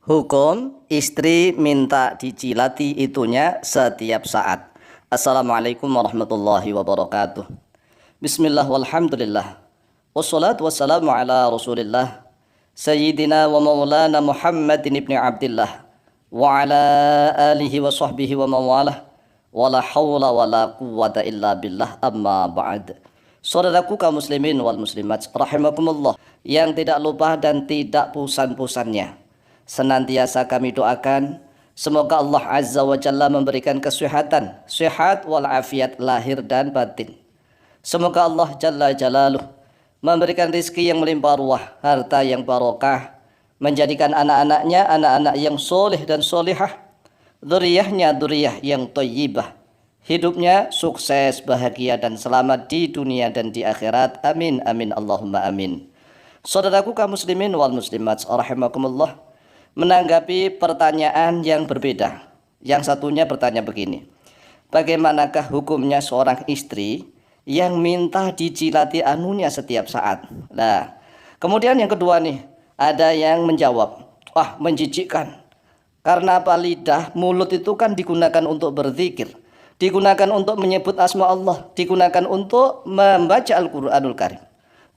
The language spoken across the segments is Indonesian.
Hukum istri minta dicilati itunya setiap saat. Assalamualaikum warahmatullahi wabarakatuh. Bismillah walhamdulillah. Wassalatu wassalamu ala rasulillah. Sayyidina wa maulana Muhammadin ibni Abdillah. Wa ala alihi wa sahbihi wa mawalah. Wa la hawla wa la quwwata illa billah amma ba'd. Saudaraku kaum muslimin wal muslimat rahimakumullah, yang tidak lupa dan tidak pusan-pusannya, senantiasa kami doakan semoga Allah Azza wa Jalla memberikan kesehatan, sehat walafiat lahir dan batin. Semoga Allah Jalla Jalaluh memberikan rizki yang melimpah ruah, harta yang barokah, menjadikan anak-anaknya anak-anak yang soleh dan solihah, dzurriyyahnya dzurriyyah yang thayyibah, hidupnya sukses, bahagia dan selamat di dunia dan di akhirat. Amin amin Allahumma amin. Saudaraku kaum muslimin wal muslimat rahimakumullah, menanggapi pertanyaan yang berbeda. Yang satunya bertanya begini, bagaimanakah hukumnya seorang istri yang minta dicilati anunya setiap saat? Nah, kemudian yang kedua nih, ada yang menjawab, wah menjijikkan. Karena apa? Lidah, mulut itu kan digunakan untuk berzikir, digunakan untuk menyebut asma Allah, digunakan untuk membaca Al-Quranul Karim.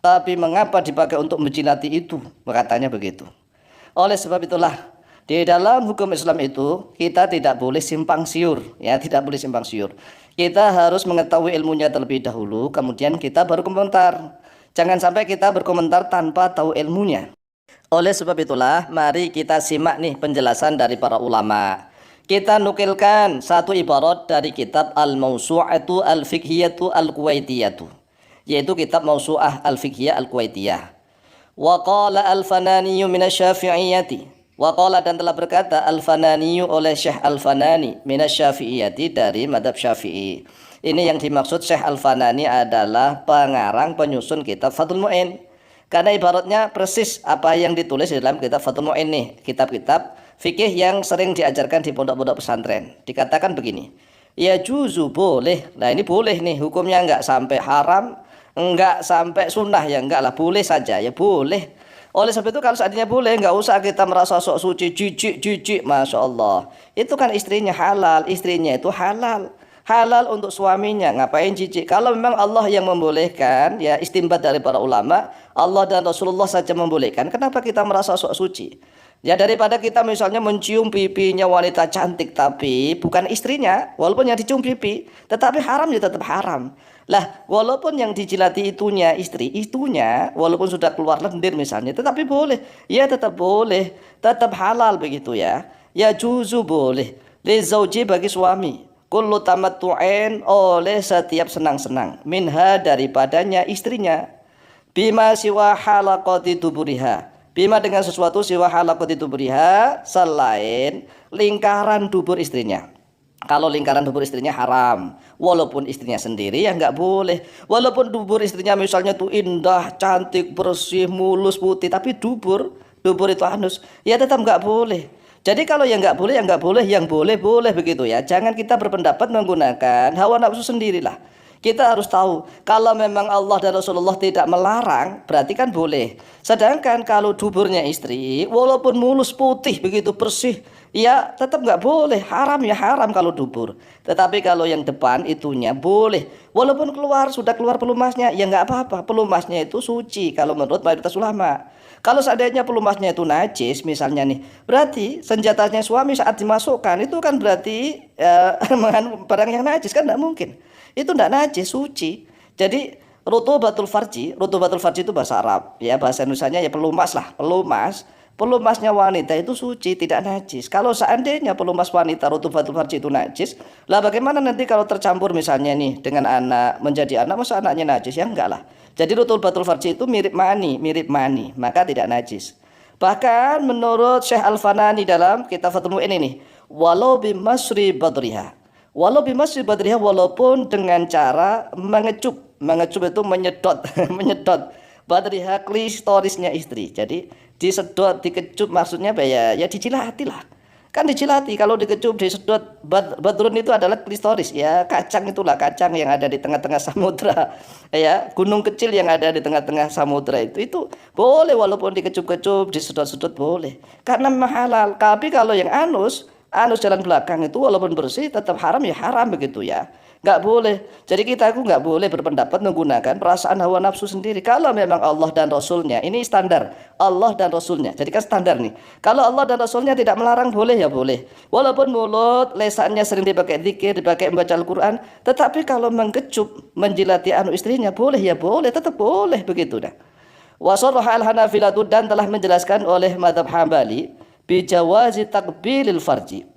Tapi mengapa dipakai untuk menjilati itu? Katanya begitu. Oleh sebab itulah, di dalam hukum Islam itu kita tidak boleh simpang siur, ya, tidak boleh simpang siur. Kita harus mengetahui ilmunya terlebih dahulu, kemudian kita baru komentar. Jangan sampai kita berkomentar tanpa tahu ilmunya. Oleh sebab itulah, mari kita simak nih penjelasan dari para ulama. Kita nukilkan satu ibarat dari kitab Al-Mawsu'atu Al-Fiqhiyatu Al-Kuwaitiyatu, yaitu kitab Mawsu'ah Al-Fiqhiyah Al-Kuwaitiyah. Wa qala al-Fananiyu minasyafi'iyati. Wa qala, dan telah berkata al-Fananiyu oleh Syekh al-Fanani minasyafi'iyati, dari madhab Syafi'i. Ini yang dimaksud Syekh al-Fanani adalah pengarang penyusun kitab Fathul Mu'in. Karena ibaratnya persis apa yang ditulis di dalam kitab Fathul Mu'in nih, kitab-kitab fikih yang sering diajarkan di pondok-pondok pesantren. Dikatakan begini, ya juzu, boleh. Nah ini boleh nih, hukumnya enggak sampai haram, enggak sampai sunnah, ya enggak lah, boleh saja, ya boleh. Oleh sebab itu kalau seandainya boleh, enggak usah kita merasa sok suci, jijik, Masya Allah. Itu kan istrinya halal, istrinya itu halal. Halal untuk suaminya, ngapain jijik? Kalau memang Allah yang membolehkan, ya istinbat dari para ulama, Allah dan Rasulullah saja membolehkan, kenapa kita merasa sok suci? Ya daripada kita misalnya mencium pipinya wanita cantik tapi bukan istrinya, walaupun yang dicium pipi, tetapi haram ya tetap haram. Lah, walaupun yang dijilati itunya istri, itunya walaupun sudah keluar lendir misalnya, tetapi boleh. Ya tetap boleh, tetap halal begitu ya. Ya juzu, boleh. Li zauji, bagi suami. Kullu tamattu'in, oleh setiap senang-senang. Minha, daripadanya istrinya. Bima siwa halaqati duburiha. Bima, dengan sesuatu siwa halaqati duburiha, selain lingkaran dubur istrinya. Kalau lingkaran dubur istrinya haram, walaupun istrinya sendiri ya nggak boleh. Walaupun dubur istrinya misalnya tuh indah, cantik, bersih, mulus, putih, tapi dubur itu anus, ya tetap nggak boleh. Jadi kalau yang nggak boleh, yang nggak boleh, yang boleh boleh begitu ya. Jangan kita berpendapat menggunakan hawa nafsu sendirilah. Kita harus tahu, kalau memang Allah dan Rasulullah tidak melarang, berarti kan boleh. Sedangkan kalau duburnya istri, walaupun mulus, putih, begitu bersih, ya tetap nggak boleh. Haram ya haram kalau dubur. Tetapi kalau yang depan itunya boleh. Walaupun sudah keluar pelumasnya, ya nggak apa-apa. Pelumasnya itu suci kalau menurut mayoritas ulama. Kalau seandainya pelumasnya itu najis misalnya nih, berarti senjatanya suami saat dimasukkan itu kan berarti mengandung barang yang najis, kan tidak mungkin. Itu tidak najis, suci. Jadi rutubatul farji itu bahasa Arab, ya bahasa Indonesianya ya pelumas lah, pelumasnya wanita itu suci, tidak najis. Kalau seandainya pelumas wanita rutubatul farji itu najis, lah bagaimana nanti kalau tercampur misalnya nih dengan anak, menjadi anak, masa anaknya najis? Ya enggak lah. Jadi rutubatul farji itu mirip mani, maka tidak najis. Bahkan menurut Syekh Al-Fanani dalam kitab Fathul Mu'in ini, walau bimasri badriha, walaupun dengan cara mengecup itu menyedot menyedot badriha, klistorisnya istri. Jadi disedot, dikecup, maksudnya ya dicilati lah. Kan dijilati, kalau dikecup, disedot. Badrun itu adalah klistoris, ya kacang itulah, kacang yang ada di tengah-tengah samudra, ya gunung kecil yang ada di tengah-tengah samudra itu boleh walaupun dikecup-kecup, disedot-sedot boleh, karena memang halal. Tapi kalau yang anus jalan belakang itu walaupun bersih tetap haram, ya haram begitu ya. Nggak boleh. Jadi aku nggak boleh berpendapat menggunakan perasaan hawa nafsu sendiri. Kalau memang Allah dan Rasulnya, ini standar Allah dan Rasulnya. Jadi kan standar nih. Kalau Allah dan Rasulnya tidak melarang, boleh ya boleh. Walaupun mulut, lesannya sering dipakai zikir, dipakai membaca Al-Quran. Tetapi kalau mengecup, menjilati istrinya, boleh ya boleh. Tetap boleh begitu dah. Wasarraha al-Hanafilatu, dan telah menjelaskan oleh madhab Hambali bijawazi takbilil farji,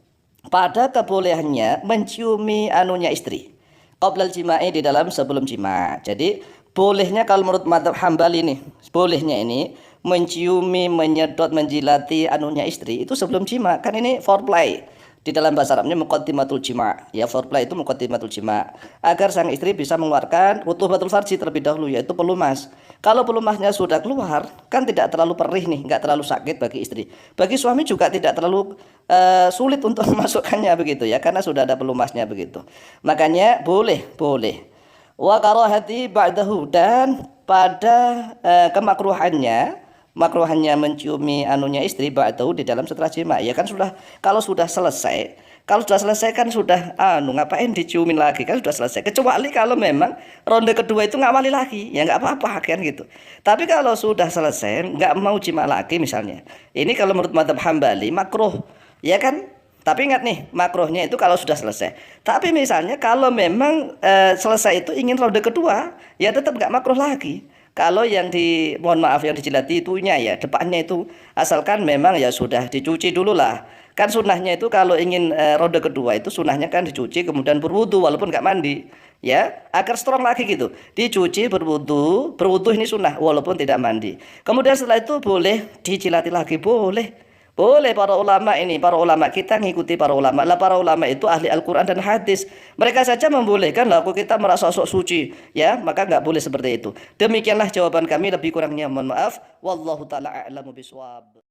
pada kebolehannya menciumi anunya istri qoblal jima'i, di dalam sebelum jima. Jadi bolehnya kalau menurut madzhab Hambali nih, bolehnya ini menciumi, menyedot, menjilati anunya istri itu sebelum jima. Kan ini foreplay. Di dalam bahasa Arabnya muqaddimatul jima. Ya, foreplay itu muqaddimatul jima. Agar sang istri bisa mengeluarkan rutubatul farji terlebih dahulu, yaitu pelumas. Kalau pelumasnya sudah keluar, kan tidak terlalu perih nih, nggak terlalu sakit bagi istri. Bagi suami juga tidak terlalu sulit untuk memasukkannya begitu ya, karena sudah ada pelumasnya begitu. Makanya boleh. Wa karahati ba'dahu, dan pada makruhannya menciumi anunya istri ba'dahu, di dalam setelah jima. Ya kan sudah, kalau sudah selesai kan sudah ngapain diciumin lagi, kan sudah selesai. Kecuali kalau memang ronde kedua itu ngawali lagi, ya nggak apa-apa kan gitu. Tapi kalau sudah selesai nggak mau jima lagi misalnya, ini kalau menurut madzhab Hambali makruh, ya kan. Tapi ingat nih, makruhnya itu kalau sudah selesai. Tapi misalnya kalau memang selesai itu ingin ronde kedua, ya tetap nggak makruh lagi. Kalau yang mohon maaf, yang dijilati itunya ya, depannya itu, asalkan memang ya sudah dicuci dulu lah. Kan sunnahnya itu kalau ingin ronde kedua itu sunnahnya kan dicuci kemudian berwudu walaupun nggak mandi, ya agar strong lagi gitu. Dicuci, berwudu ini sunnah walaupun tidak mandi. Kemudian setelah itu boleh dijilati lagi, boleh. Boleh. Para ulama kita ngikuti para ulama. Lah para ulama itu ahli Al-Quran dan hadis. Mereka saja membolehkan, lalu kita merasa sok suci, ya maka nggak boleh seperti itu. Demikianlah jawaban kami, lebih kurangnya mohon maaf. Wallahu taala a'lamu bishawab.